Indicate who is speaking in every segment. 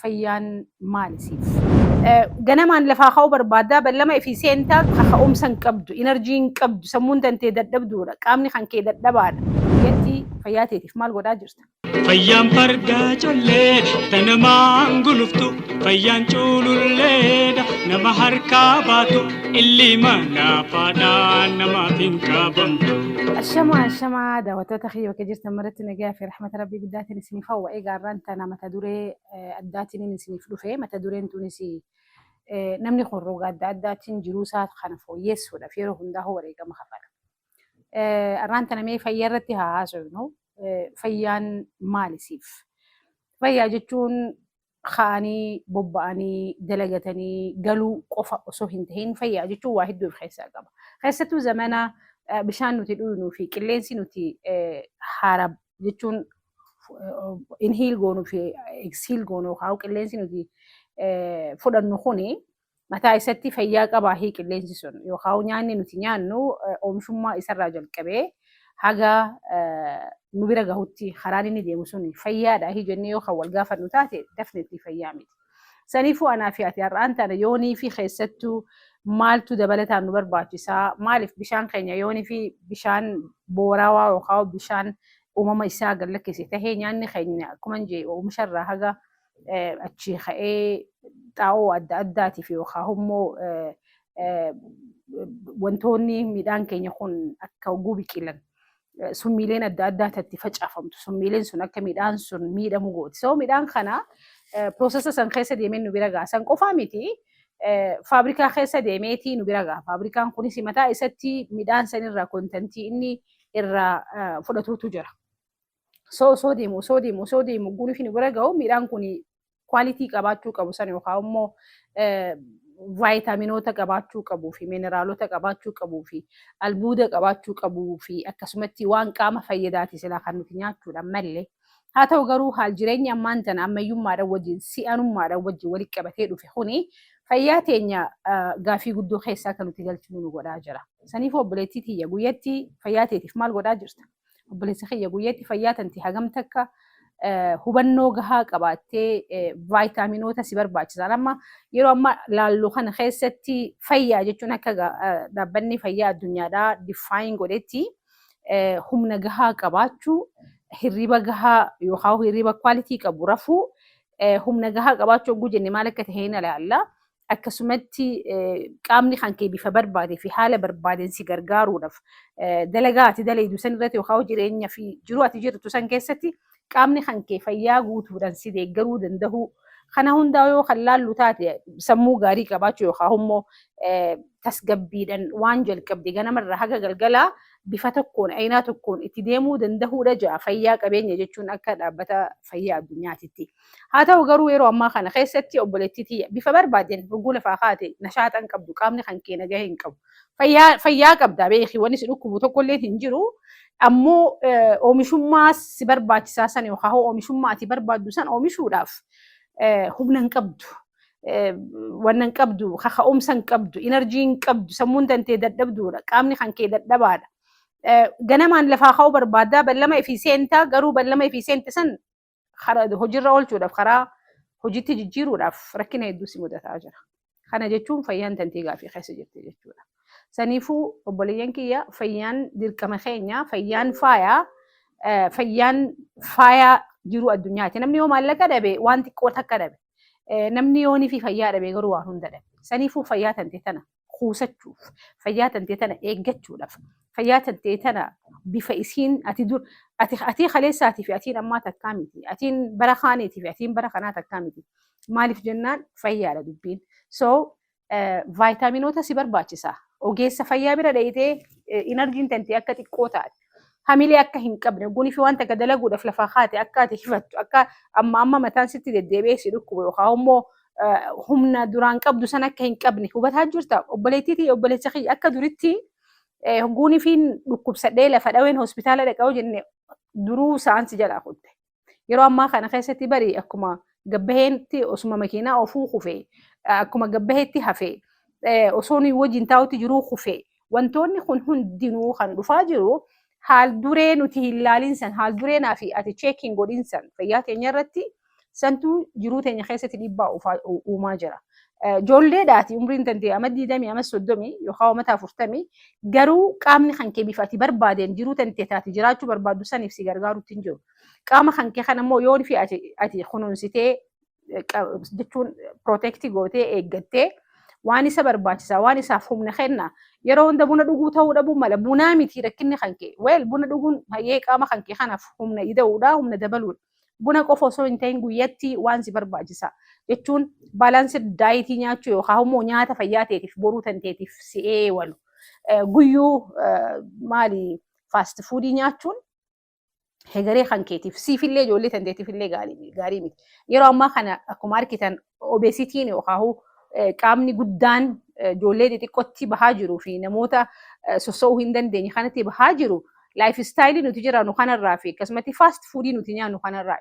Speaker 1: fayyaan maali siif? Ganamaan lafaa ka'uu barbaaddaa ballama ifii seentaa kaka'umsa hin qabdu, inerjii hin qabdu, sammuun tantee dadhabduudha, qaamni kan kee dadhabaadha. Biyyattii fayyaa teetiif maal godhaa jirta?
Speaker 2: Fayyaan fardaa colleedha, tanamaan guluftu, fayyaan cululleedha, nama harkaa baatu, illi mana faadhaan namaaf hin qabamtu.
Speaker 1: Ashama daawwattoota kiyya bakka jirtan maratti nagaa fi rahmata rabbii guddaatiin isiniif hawwa. Egaa irraan tana mata duree addaatiin isiniif dhufe. Mata dureen tunis namni kun roga adda addaatiin jiruu isaa kana fooyyessuudhaaf yeroo hundaa wareegama kafala. Irraan tana mee fayyaa irratti haa haasofnu. Fayyaan maali siif? Fayyaa jechuun ka'anii bobba'anii dalagatanii galuu qofa osoo hin tahin fayyaa jechuun waa hedduu of keessaa qaba. Keessattuu zamana bishaan nuti dhugnuu fi qilleensi nuti haara jechuun inhiil goonuu fi eksiil goonuu yookaan qilleensi nuti fudhannu kuni mataa isatti fayyaa qabaa hi qilleensi sun yookaan nyaanni nuti nyaannu oomishummaa isarraa jalqabee haga nu bira gahutti karaan inni deemu sun fayyaadha hi jennee yookaan wal gaafannu taate definitely fayyaa miti. Saniifuu anaa fi ati har'aan tana yoonii fi keessattuu maaltu dabalataan nu barbaachisaa? Maaliif bishaan keenya yoonii fi bishaan boorawaa yookaan bishaan uumama isaa gallakkise tahee nyaanni keenya akkuma jee oomisharraa haga achi ka'ee xaa'oo adda addaatiif yookaan immoo wantoonni midhaan keenya kun akka oguu biqilan summiileen adda addaatti facaafamtu. Summiileen sun akka midhaan sun miidhamu gooti. So midhaan kana piroosesa san keessa deemee nu bira gaha. San qofaa miti. Faabrikaa keessa deemeetii nu bira gaha. Faabrikaan kunis mataa isatti midhaan sanirraa kontentii inni irraa fudhatuutu jira. Osoo deemu guuniif nu bira gahu midhaan kun kwaalitii qabaachuu qabu san yookaan immoo vaayitaaminoota qabaachuu qabuu fi mineraalota qabaachuu qabuu fi albuuda qabaachuu qabuu fi akkasumatti waan qaama fayyadaati silaa kan nuti nyaachuudhaan malee. Haa ta'u garuu haal jireenya ammaan tana ammayyummaadhaan wajjin si'anummaadhaan wajjin walitti qabatee dhufe kuni fayyaa teenya gaafii guddoo keessaa kan nuti galchinu nu godhaa jira. Saniif obboleettii tiyya guyyatti fayyaa teetiif maal godhaa jirta? Obboleessi kiyya guyyatti fayyaa tanti hagam takka hubannoo gahaa qabaattee vaayitaaminoota si barbaachisan. Amma yeroo amma laalluu kana keessatti fayyaa jechuun akka dhaabbanni fayyaa addunyaadhaa diffaayin godhetti humna gahaa qabaachuu, hirriba gahaa yookaan hirriba kwaalitii qabu rafuu, humna gahaa qabaachuu oguu jenne maal akka ta'e hin ilaalla. Akkasumatti qaamni kan kee bifa barbaadee fi haala barbaadeen si gargaaruudhaaf dalagaa ati dalaydu san irratti yookaan jireenya fi jiruu ati jirtu san keessatti qaamni kan kee fayyaa guutuudhaan si deeggaruu danda'u. Kana hundaa yoo kan laallu taate sammuu gaarii qabaachuu yookaan immoo tasgabbiidhaan waan jalqabde ganamarraa haga galgalaa bifa tokkoon aynaa tokkoon itti deemuu danda'uudha ja'a fayyaa qabeenya jechuun akka dhaabbata fayyaa addunyaatitti. Haa ta'u garuu yeroo ammaa kana keessatti obboleettii bifa barbaadeen ruguu lafaa kaate nashaaxan qabdu qaamni kan kee nagaa hin qabu. Fayyaa qabda beekii wanni si dhukkubu tokkollee hin jiru. Ammoo oomishummaa si barbaachisaa san yookaan oomishummaa ati barbaaddu san oomishuudhaaf humna hin qabdu. Wannan qabdu, kaka'umsa hin qabdu, inerjii hin qabdu, sammuun tantee dadhabduudha, qaamni kan kee dadhabaadha. Ganamaan lafaa ka'uu barbaaddaa ballama ifii seentaa garuu ballama ifii seente san hojiirra oolchuudhaaf karaa hojiitti jijjiiruudhaaf rakkina hedduu si mudataa jira. Kana jechuun fayyaan tantee gaafii keessa jirti jechuudha. Saniifuu obboleeyyan kiyya fayyaan dirqama keenya fayyaan faayaa jiruu addunyaati. Namni yoo maallaqa dhabe waan xiqqoo takka dhabe. Namni yoonii fi fayyaa dhabe garuu waan hunda dhabe. Saniifuu fayyaa tantee tana kuusachuuf, fayyaa tantee tana eeggachuudhaaf, fayyaa tantee tana bifa isiin ati kaleessaatii fi atiin ammaa takkaa miti. Atiin bara kaaniitii fi atiin bara kanaa takkaa miti. Maaliif jennaan fayyaadha dubbiin. So vaayitaaminoota si barbaachisa. Ogeessa fayyaa bira dhayitee inerjiin tantee akka xiqqoo taate. Hamilee akka hin qabne guunii fi waan takka dalaguudhaaf lafaa kaate akka ati hifattu akka amma mataan sitti deddeebi'ee si dhukkubu yookaan immoo humna duraan qabdu san akka hin qabne hubataa jirta. Obboleettii obboleessa kiyya akka duritti guunii fi dhukkubsadhee lafa dhaween hospitaala dhaqaa jenne duruu sa'aansi jalaa kutte. Yeroo ammaa kana keessatti bari akkuma gabbaheetti osuma makiinaa ofuu kufee akkuma gabbaheetti hafee osoo nuyi wajjin taa'utti jiruu kufee wantoonni kun hundinuu kan dhufaa jiru. Haal duree nuti hin laalinsan haal duree naa fi ati cheekiin godhinsan fayyaa keenya irratti santu jiruu teenya keessatti dhiibbaa uumaa jira. Ijoolleedhaati umriin tantee ama 20 ama 30 yookaan ama 40 garuu qaamni kan kee bifa ati barbaadeen jiruu tantee taati jiraachuu barbaaddu saniif si gargaaruutti hin jiru. Qaama kan kee kana immoo yoon fi ati kunuunsitee jechuun protecti gootee eeggattee waan isa barbaachisaa waan isaaf humna kenna yeroo hunda buna dhuguu ta'uu dhabuu mala bunaa miti rakkinni kan kee buna dhuguun hayyee qaama kan kee kanaaf humna ida'uudha humna dabaluudha. Buna qofa osoo hin ta'in guyyatti waan si barbaachisa jechuun baalaansi daayitii nyaachuu yookaan immoo nyaata fayyaa ta'eetiif boruu tanteetiif si'ee walu guyyuu maali faast fuudii nyaachuun hegaree kan keetiif siifillee ijoollee tanteetiifillee gaarii miti. Yeroo ammaa kana akkuma argitan obesitiin yookaan qaamni guddaan ijoollee xixiqqootti bahaa jiruu fi namoota soso'uu hin dandeenye kanatti bahaa jiru. Life style nuti jiraannu kanarraa fi akkasumatti fast foodii nuti nyaannu kanarraa.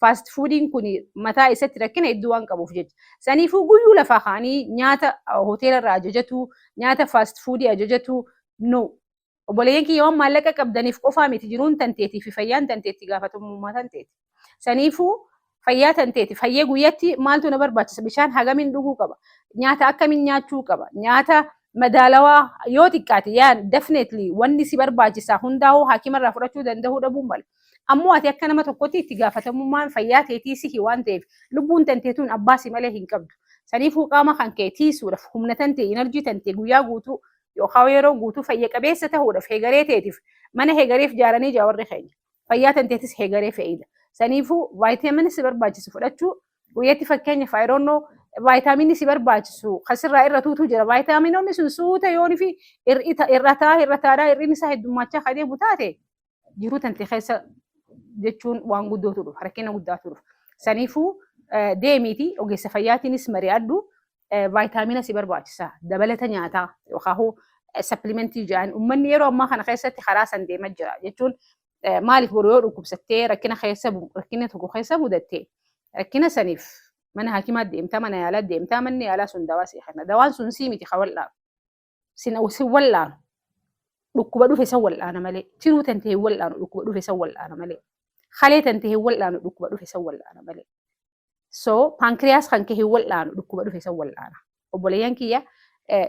Speaker 1: Fast foodiin kun mataa isatti rakkina hedduu waan qabuuf jecha. Saniifuu guyyuu lafaa kaanii nyaata hoteelarraa ajajatu, nyaata fast foodii ajajatu no. Obboleeyyan kiyya waan maallaqa qabdaniif qofaa miti jiruun tanteetii fi fayyaan tanteetti gaafatamummaa tanteeti. Saniifuu fayyaa tanteeti. Fayyee guyyatti maaltu na barbaachisa? Bishaan hagamiin dhuguu qaba? Nyaata akkamiin nyaachuu qaba? Nyaata madaalawaa yoo xiqqaate definitely wanni si barbaachisaa hundaa'uu haakimarraa fudhachuu danda'uu dhabuun mala. Ammoo ati akka nama tokkotti itti gaafatamummaan fayyaa teetii sihi waan ta'eef lubbuun tanteetuun abbaa si malee hin qabdu. Saniifuu qaama kan kee tiisuudhaaf humna tantee enerjii tantee guyyaa guutuu yookaan yeroo guutuu fayya qabeessa ta'uudhaaf hegaree teetiif mana hegareef jaaranii jaawarri keenya. Fayyaa tanteetis hegaree fe'ida. Saniifuu vaayitaaminii si barbaachisu fudhachuu guyyatti fakkeenyaaf ayiroonnoo vaayitaaminii si barbaachisu kasirraa irra tuutu jira. Vaayitaaminoonni sun suuta yoon fi irrataadhaa irriin isaa heddummachaa adeemu taate jiruu tantee keessa jechuun waan guddootu dhufa rakkina guddaatu dhufa. Saniifuu deemiiti ogeessa fayyaatiinis mari'adhu vaayitaamina si barbaachisa dabalata nyaataa yookaan sapplimentii jedhan uummanni yeroo ammaa kana keessatti karaa san deemaa jira jechuun maaliif boroo yoo dhukkubsattee rakkina tokko keessa mudattee rakkina saniif mana haakimaa deemtaa mana yaalaa deemtaa manni yaalaa sun dawaa si kenna dawaan sun sii miti hawallaan si wallaan dhukkuba dhufe san wallaana malee tiruu tantee hin wallaanu dhukkuba dhufe san wallaana malee halee tantee hin wallaanu dhukkuba dhufe san wallaana malee so pankriyaas kan kee hin wallaanu dhukkuba dhufe san wallaana obboleeyyan kiyya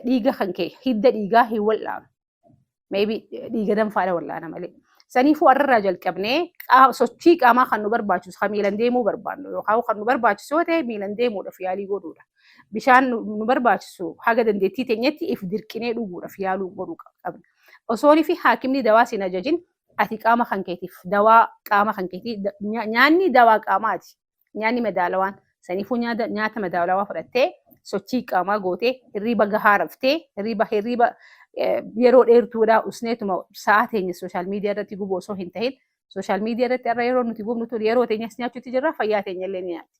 Speaker 1: dhiiga kan kee hidda dhiigaa hin wallaanu maybe dhiiga danfaadha wallaana malee. Saniifuu arraa jalqabnee sochii qaamaa kan nu barbaachisu kan miilan deemuu barbaannu yookaan kan nu barbaachisu yoo ta'e miilan deemuudhaaf yaalii godhuudha. Bishaan nu barbaachisu haga dandeettii teenyetti if dirqinee dhuguudhaaf yaaluu godhuu qabna. Osoonii fi haakimni dawaa sin ajajin ati qaama kan keetiif dawaa qaama kan keetii nyaanni dawaa qaamaati. Nyaanni madaalawaan saniifuu nyaata madaalawaa fudhattee sochii qaamaa gootee hirriba gahaa raftee hirriba yeroo dheertuudha usneetuma sa'a teenya sooshaal miidiyaa irratti gubuu osoo hin ta'in sooshaal miidiyaa irratti irra yeroo nuti gubnu ture yeroo teenyas nyaachuutti jirra fayyaa teenya illee ni nyaatti.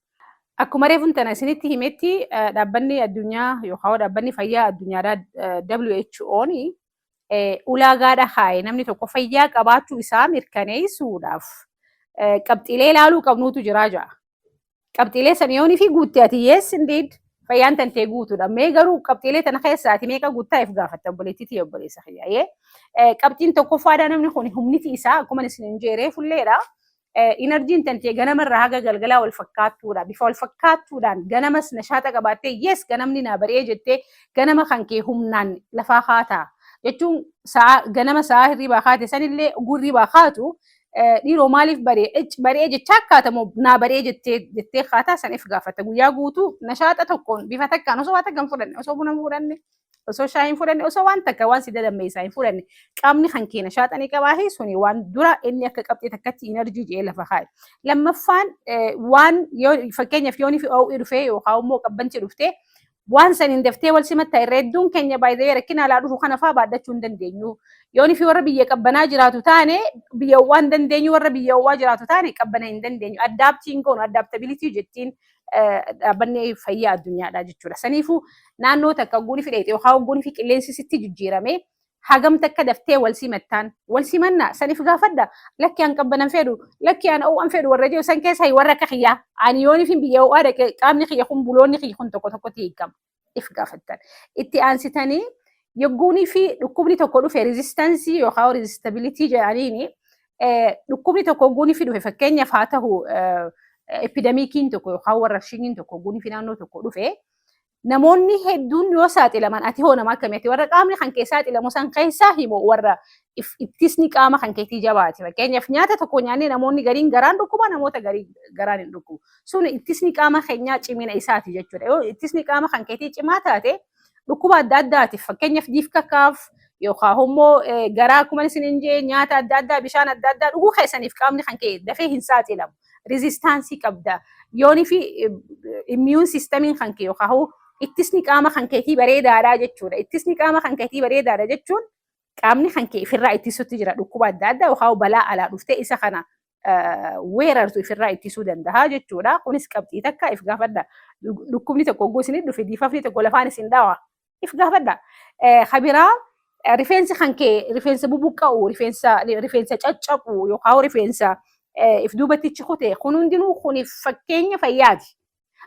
Speaker 1: Akkuma reefuun tana isinitti himetti dhaabbanni addunyaa yookaan dhaabbanni fayyaa addunyaadhaa WHO'n ulaagaadha haa'e namni tokko fayyaa qabaachuu isaa mirkaneessuudhaaf qabxiilee ilaaluu qabnuutu jiraa jira. Qabxiilee sana yoonii fi guuttee ati yes indeed fayyaan tantee guutuudha. Mee garuu qabxiilee tana keessaati meeqa guuttaa'eef gaafatta obboleettiitii obboleessa fayyaa'ee. Qabxiin tokkoffaadhaa namni kun humniti isaa akkuma isin hin jeeree fulleedha. Inerjiin tantee ganamarraa haga galgalaa wal fakkaattuudha. Bifa wal fakkaattuudhaan ganamas nashaata qabaattee yes ganamni naa bari'ee jettee ganama kan kee humnaan lafaa haataa. Jechuun ganama sa'a hirribaa kaate sanillee gurribaa kaatu dhiiroo maaliif bari'ee jechaa akkaatamoo naa bari'ee jettee haataa saniif gaafata. Guyyaa guutuu nashaata tokkoon bifa takkaan osoo waa takkaan fudhanne osoo buna fudhanne osoo shaayiin fudhanne osoo waan takka waan si dadammeessaa hin fudhanne qaamni kan kee nashaaxanii qabaahe suni waan dura inni akka qabxee takkatti inerjii jee lafa kaa'e. Lammaffaan waan fakkeenyaaf yoonii fi oo'ii dhufee yookaan immoo qabbanchi dhuftee waan saniin daftee wal simatta irra hedduun keenya baay'ee rakkina alaa dhufu kana fa'aa baaddachuu hin dandeenyu. Yoonii fi warra biyya qabbanaa jiraatu taane biyya waan dandeenyu warra biyya ho'aa jiraatu taane qabbana hin dandeenyu. Addaaptiin goonu addaaptabilitii jettiin dhaabbanni fayyaa addunyaadha jechuudha. Saniifuu naannoo takka ogguun fi dheedhee yookaan ogguun fi qilleensi sitti jijjiirame hagam takka daftee wal simattaan wal simannaa saniif gaafadha lakki aan qabbanan fedhu lakki aan ho'aan fedhu warra jiru san keessa warra akka kiyyaa ani yoonii fi biyya ho'aa dhaqee qaamni kiyya kun buloonni kiyya kun tokko tokkotti hiikama if gaafattan itti aansitanii yogguunii fi dhukkubni tokko dhufe rezistansii yookaan rezistabilitii jedhaniini dhukkubni tokko ogguunii fi dhufe fakkeenyaaf haa ta'u epidemikiin tokko yookaan warrashiin tokko guni fi naannoo tokko dhufe namoonni hedduun yoo saaxilaman ati hoo nama akkamitti warra qaamni kan keessaa saaxilamu san keessaa himoo warra ittisni qaama kan keetii jabaate fakkeenyaaf nyaata tokko nyaannee namoonni gariin garaan dhukkuba namoota garii garaan hin dhukkubu sun ittisni qaama keenyaa cimina isaati jechuudha yoo ittisni qaama kan keetii cimaa taate dhukkuba adda addaatiif fakkeenyaaf diifkakaaf yookaan immoo garaa akkuma isin hin jee nyaata adda addaa bishaan adda addaa dhuguu keessaniif qaamni kan kee dafee hin saaxilamu resistaansii qabda yoonii fi immiyuun siistamiin kan kee yookaan ittisni qaama kan keetii bareedaadha jechuudha. Ittisni qaama kan keetii bareedaadha jechuun qaamni kan kee ifirraa ittisuutti jira dhukkuba adda addaa yookaan balaa alaa dhuftee isa kana weerartu ifirraa ittisuu danda'a jechuudha. Kunis qabxii takka if gaafadha. Dhukkubni tokko ogguu isin dhufe diifafni tokko lafaan isin dhaawa if gaafadha. Habiraa rifeensi kan kee rifeensa bubuqqa'u rifeensa caccabu yookaan rifeensa if duubatti cikute kun hundinuu kuniif fakkeenya fayyaati.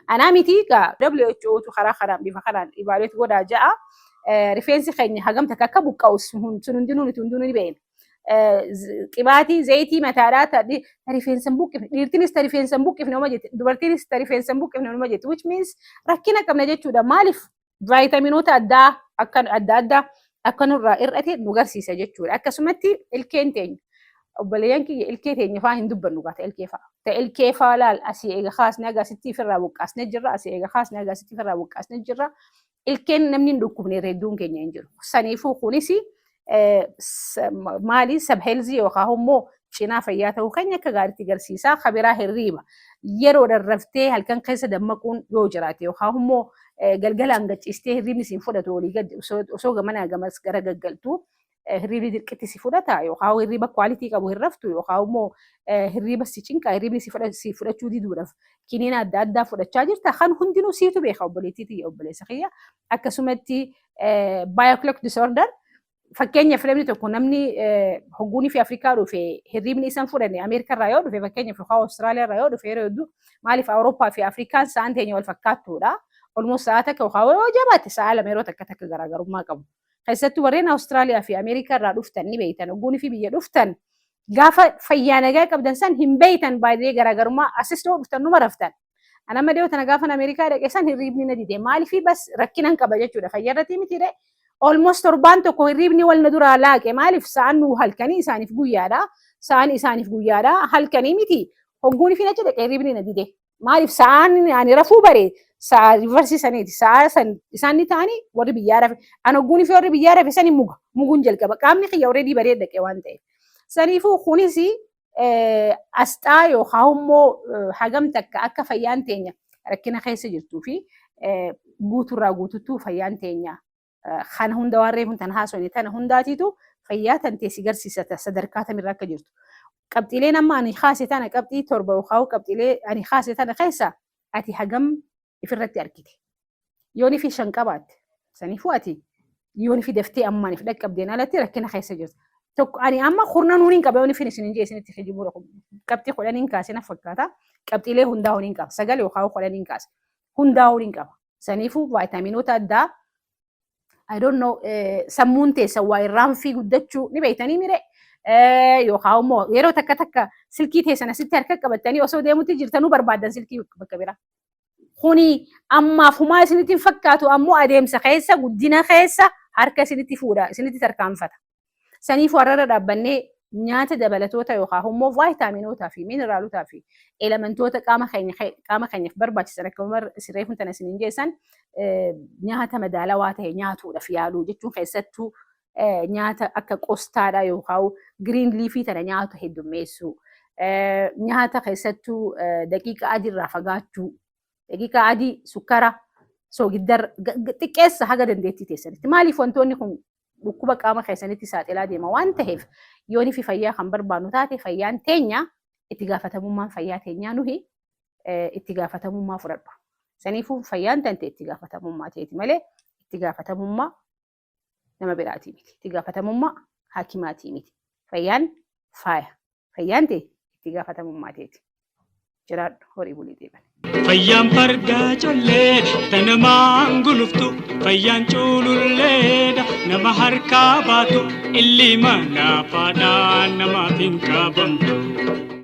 Speaker 1: Ana miti ga WHO tu khara bifa kharan evaluate goda jaa rifeensi keenya hagamta akka buqqa'u sun hundinuu ni been qibaatii zayitii mataadhaa rifeensa buqqifne dhiirtinis rifeensa buqqifne nama jette dubartiinis rifeensa buqqifne nama jette which means rakkina qabna jechuudha maaliif vitaminoota adda akka nurraa irrate nu garsiisa jechuudha akkasumatti ilkeen teenya obboleeyyan kiyya ilkee teenya faa hin dubbannu gaata ilkee faa ta ilkee faa laal asii eega kaasne agasitti firraa buqqaasne jirra asii eega kaasne agasitti firraa buqqaasne jirra ilkeen namni hin dhukkubne hedduun keenya hin jiru saniifuu kunis maali sabheelzii yookaan immoo cinaa fayyaa ta'uu keenya akka gaariitti garsiisaa kabiraa hirriiba yeroo darraftee halkan keessa dammaquun yoo jiraate yookaan immoo galgalaan gachiistee hirriibni siin fudhatu walii gadi osoo gamanaa gamas gara gaggaltuu hirriibni dirqitti si fudhata yookaan hirriiba kwaalitii qabu hirraftu yookaan immoo hirriiba si cinqaa hirriibni si fudhachuu diduudhaaf kiniina adda addaa fudhachaa jirta kan hundinuu siitu beeka obboleettii obboleessa kiyya akkasumatti bioclock disorder fakkeenyaaf namni tokko namni hogguunii fi Afrikaa dhufe hirriibni isaan fudhanne Ameerikaa irraa yoo dhufe fakkeenyaaf yookaan Awustiraaliyaa irraa yoo dhufe yeroo hedduu maaliif Awurooppaa fi Afrikaan sa'aan teenya wal fakkaattuudha olmoos sa'a takka yookaan yoo jabaatte sa'a lama yeroo takka garaagarummaa qabu. Keessattuu warreen Awustiraaliyaa fi Ameerikaa irraa dhuftan ni beektan hogguunii fi biyya dhuftan gaafa fayyaa nagaa qabdan san hin beektan baay'ee garaagarummaa asis yoo dhuftan numa raftan. Ana madee tana gaafa Ameerikaa dhaqeessan hirriibni na dide maaliif bas rakkinan qaba jechuudha fayyaa irratti miti de almost torbaan tokko hirriibni wal na duraa laaqe maaliif sa'aan nu halkanii isaaniif guyyaadha sa'aan isaaniif guyyaadha halkanii miti hogguunii fi nachi dhaqee hirriibni na dide maaliif sa'aan ani rafuu bare sa'a riversisaniiti sa'a san isaanni ta'anii warri biyyaa rafe an hogguunii fi warri biyyaa rafe sani muguun jalqaba qaamni kiyya already baree dhaqee waan ta'eef saniifuu kunis asxaa yookaan immoo hagam takka akka fayyaan teenya rakkina keessa jirtuu fi guuturraa guututtuu fayyaan teenya kan hunda warree kun tan haasofne tana hundaatiitu fayyaa tan teessi garsiisata sadarkaa tamirra akka jirtu. Qabxiileen amma ani haase tana qabxii torba yookaan qabxiilee ani haase tana keessa ati hagam ifirratti argite. Yooni fi shan qabaatte saniifuu ati yooni fi daftee ammaan if dhaqqabdeen alatti rakkina keessa jirtu. Tokko ani amma kurna nuuniin qaba yooni fi isin hin jeesinitti hijibuudha qabxii kudhaniin kaase na fakkaata qabxiilee hundaa huniin qaba sagal yookaan kudhaniin kaase hundaa huniin qaba. Saniifuu vaayitaaminoota addaa I don't know sammuun teessa waa irraan fi guddachuu ni beektanii mire yookaan immoo yeroo takka silkii teessan asitti harka qabatanii osoo deemutti jirtanuu barbaadan silkii bakka biraa. Kuni ammaaf humaa isinitti hin fakkaatu ammoo adeemsa keessa guddina keessa harka isinitti fuudha isinitti tarkaanfata. Saniif warra dhaabbannee nyaata dabalatoota yookaan immoo vaayitaaminootaa fi mineraalootaa fi elementoota qaama keenyaaf barbaachisan akka sirreeffuun tana isiniin jeessan nyaata madaalawaa ta'e nyaatuudhaaf yaaluu jechuun keessattuu nyaata akka qostaadha yookaan giriin liifii tana nyaatu heddummeessuu nyaata keessattuu daqiiqa adiirraa fagaachuu daqiiqa adii sukkara soogidda xiqqeessa haga dandeettii teessanitti maaliif wantoonni kun dhukkuba qaama keessanitti saaxilaa deema waan ta'eef yoonii fi fayyaa kan barbaannu taate fayyaan teenya itti gaafatamummaan fayyaa teenyaa nuhi itti gaafatamummaa fudhadhu. Saniifuu fayyaan tante itti gaafatamummaa teeti malee itti gaafatamummaa nama biraatii miti. Itti gaafatamummaa haakimaatii miti. Fayyaan faaya. Fayyaan tee itti gaafatamummaa teeti. Jiraadhu horii bulii deeman.
Speaker 2: Fayyaan fardaa collee tanamaan guluftu fayyaan cululleedha nama harkaa baatu illi mana faadhaan namaaf hin qabamtu.